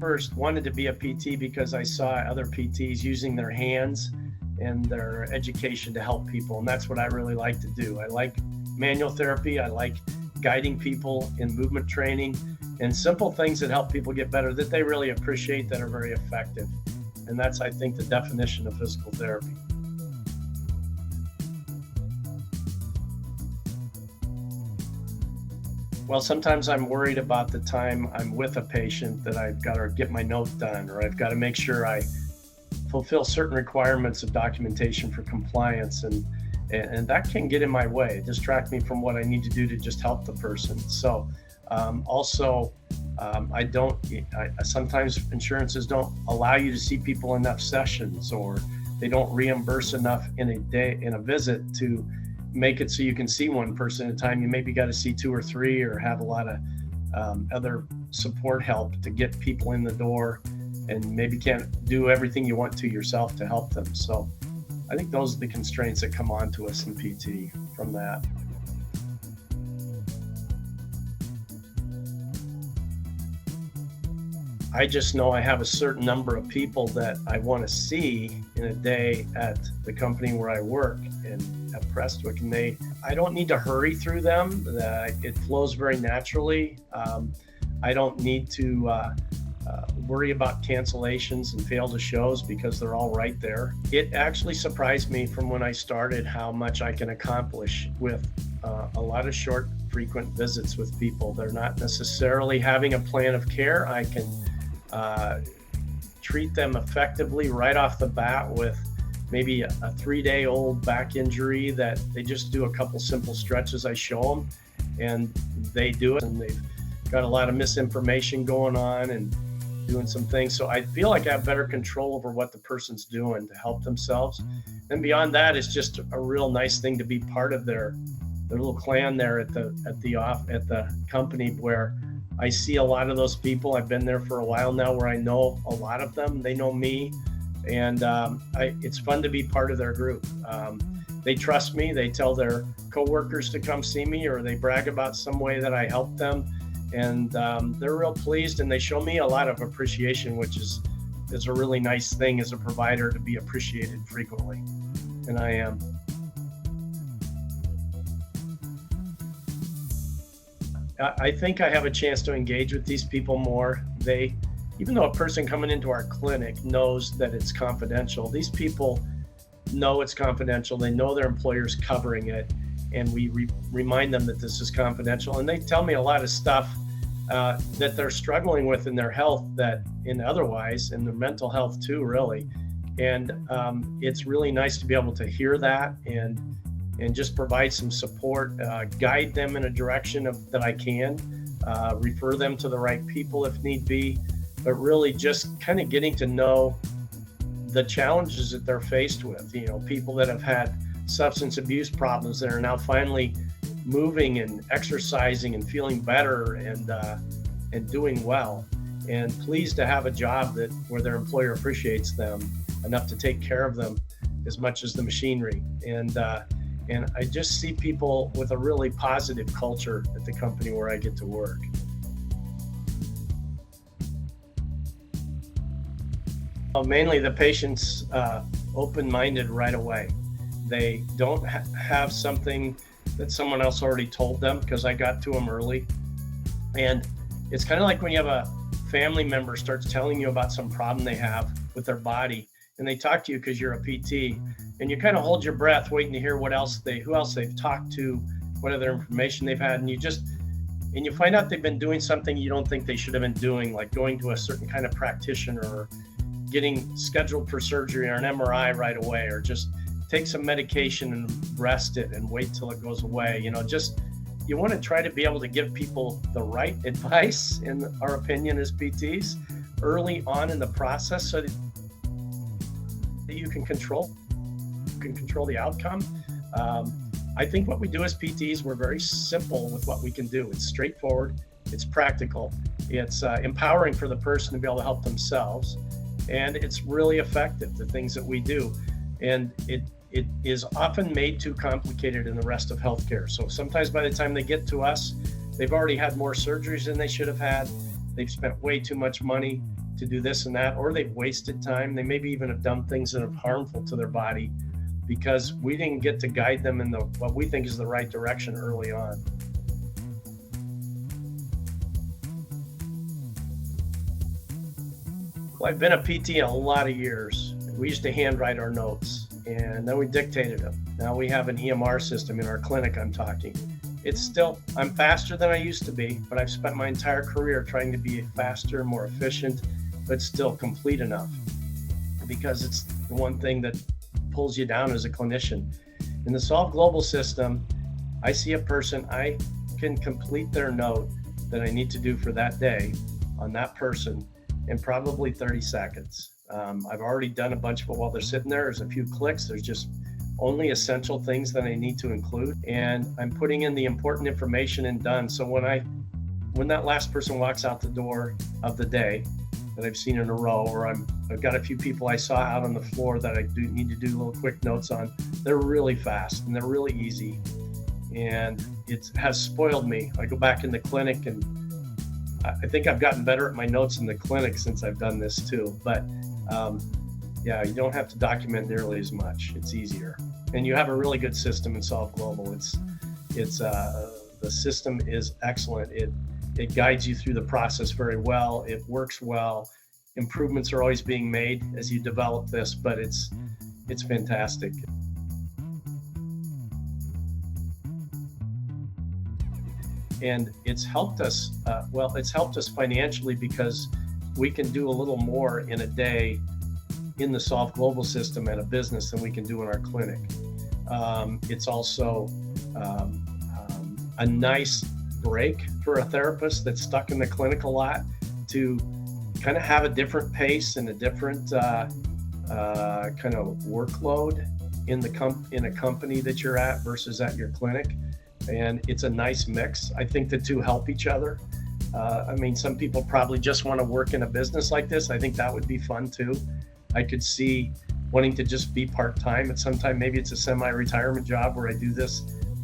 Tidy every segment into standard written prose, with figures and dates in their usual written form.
first wanted to be a PT because I saw other PTs using their hands and their education to help people. And that's what I really like to do. I like manual therapy. I like guiding people in movement training and simple things that help people get better, that they really appreciate, that are very effective. And that's, I think, the definition of physical therapy. Well, sometimes I'm worried about the time I'm with a patient that I've got to get my note done, or I've got to make sure I fulfill certain requirements of documentation for compliance, and that can get in my way, distract me from what I need to do to just help the person. So sometimes insurances don't allow you to see people enough sessions, or they don't reimburse enough in a visit to make it so you can see one person at a time. You maybe got to see 2 or 3, or have a lot of other support help to get people in the door, and maybe can't do everything you want to yourself to help them. So I think those are the constraints that come on to us in PT from that. I just know I have a certain number of people that I want to see in a day at the company where I work and at Prestwick, and I don't need to hurry through them. It flows very naturally. I don't need to worry about cancellations and fail to shows because they're all right there. It actually surprised me from when I started how much I can accomplish with a lot of short, frequent visits with people. They're not necessarily having a plan of care. I can treat them effectively right off the bat with maybe a 3-day-old back injury that they just do a couple simple stretches I show them, and they do it, and they've got a lot of misinformation going on and doing some things. So I feel like I have better control over what the person's doing to help themselves. And beyond that, it's just a real nice thing to be part of their little clan there at the company, where I see a lot of those people. I've been there for a while now, where I know a lot of them. They know me, and it's fun to be part of their group. They trust me. They tell their coworkers to come see me, or they brag about some way that I helped them, and they're real pleased, and they show me a lot of appreciation, which is a really nice thing as a provider, to be appreciated frequently, and I am. I think I have a chance to engage with these people more. Even though a person coming into our clinic knows that it's confidential, these people know it's confidential. They know their employer's covering it, and we remind them that this is confidential. And they tell me a lot of stuff that they're struggling with in their health, in their mental health too, really. And it's really nice to be able to hear that and just provide some support, guide them in a direction that I can, refer them to the right people if need be, but really just kind of getting to know the challenges that they're faced with. People that have had substance abuse problems that are now finally moving and exercising and feeling better and doing well, and pleased to have a job where their employer appreciates them enough to take care of them as much as the machinery. And I just see people with a really positive culture at the company where I get to work. Mainly the patient's open-minded right away. They don't have something that someone else already told them, because I got to them early. And it's kind of like when you have a family member starts telling you about some problem they have with their body, and they talk to you because you're a PT, and you kind of hold your breath waiting to hear who else they've talked to, what other information they've had, and you find out they've been doing something you don't think they should have been doing, like going to a certain kind of practitioner, or getting scheduled for surgery or an MRI right away, or just take some medication and rest it and wait till it goes away. You want to try to be able to give people the right advice, in our opinion as PTs, early on in the process, so that you can control the outcome. I think what we do as PTs, we're very simple with what we can do. It's straightforward, it's practical, it's empowering for the person to be able to help themselves, and it's really effective, the things that we do. And it is often made too complicated in the rest of healthcare. So sometimes by the time they get to us, they've already had more surgeries than they should have had. They've spent way too much money to do this and that, or they've wasted time. They maybe even have done things that are harmful to their body because we didn't get to guide them in what we think is the right direction early on. Well, I've been a PT a lot of years. We used to handwrite our notes and then we dictated them. Now we have an EMR system in our clinic. I'm talking. I'm faster than I used to be, but I've spent my entire career trying to be faster, more efficient, but still complete enough, because it's the one thing that pulls you down as a clinician. In the Solve Global system, I see a person, I can complete their note that I need to do for that day on that person in probably 30 seconds. I've already done a bunch of it while they're sitting there. There's a few clicks. There's just only essential things that I need to include, and I'm putting in the important information and done. So when that last person walks out the door of the day that I've seen in a row, or I've got a few people I saw out on the floor that I do need to do little quick notes on, they're really fast and they're really easy, and it has spoiled me. I go back in the clinic, and I think I've gotten better at my notes in the clinic since I've done this too. But yeah, you don't have to document nearly as much. It's easier, and you have a really good system in Solve Global. The system is excellent. It guides you through the process very well. It works well. Improvements are always being made as you develop this, but it's fantastic. And it's helped us. It's helped us financially because we can do a little more in a day in the Solve Global system at a business than we can do in our clinic. It's also a nice break for a therapist that's stuck in the clinic a lot to kind of have a different pace and a different kind of workload in a company that you're at versus at your clinic. And it's a nice mix. I think the two help each other. Some people probably just want to work in a business like this. I think that would be fun too. I could see wanting to just be part-time at some time. Maybe it's a semi-retirement job where I do this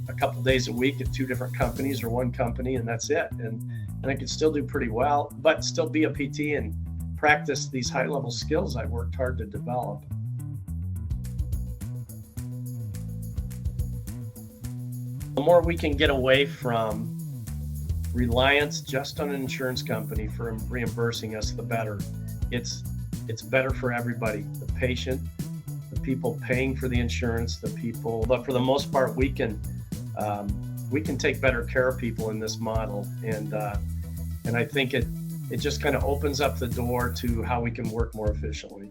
a couple days a week at two different companies or one company, and that's it. And I could still do pretty well, but still be a PT and practice these high-level skills I've worked hard to develop. The more we can get away from reliance just on an insurance company for reimbursing us, the better. It's better for everybody, the patient, the people paying for the insurance, the people. But for the most part, we can take better care of people in this model, and I think it just kind of opens up the door to how we can work more efficiently.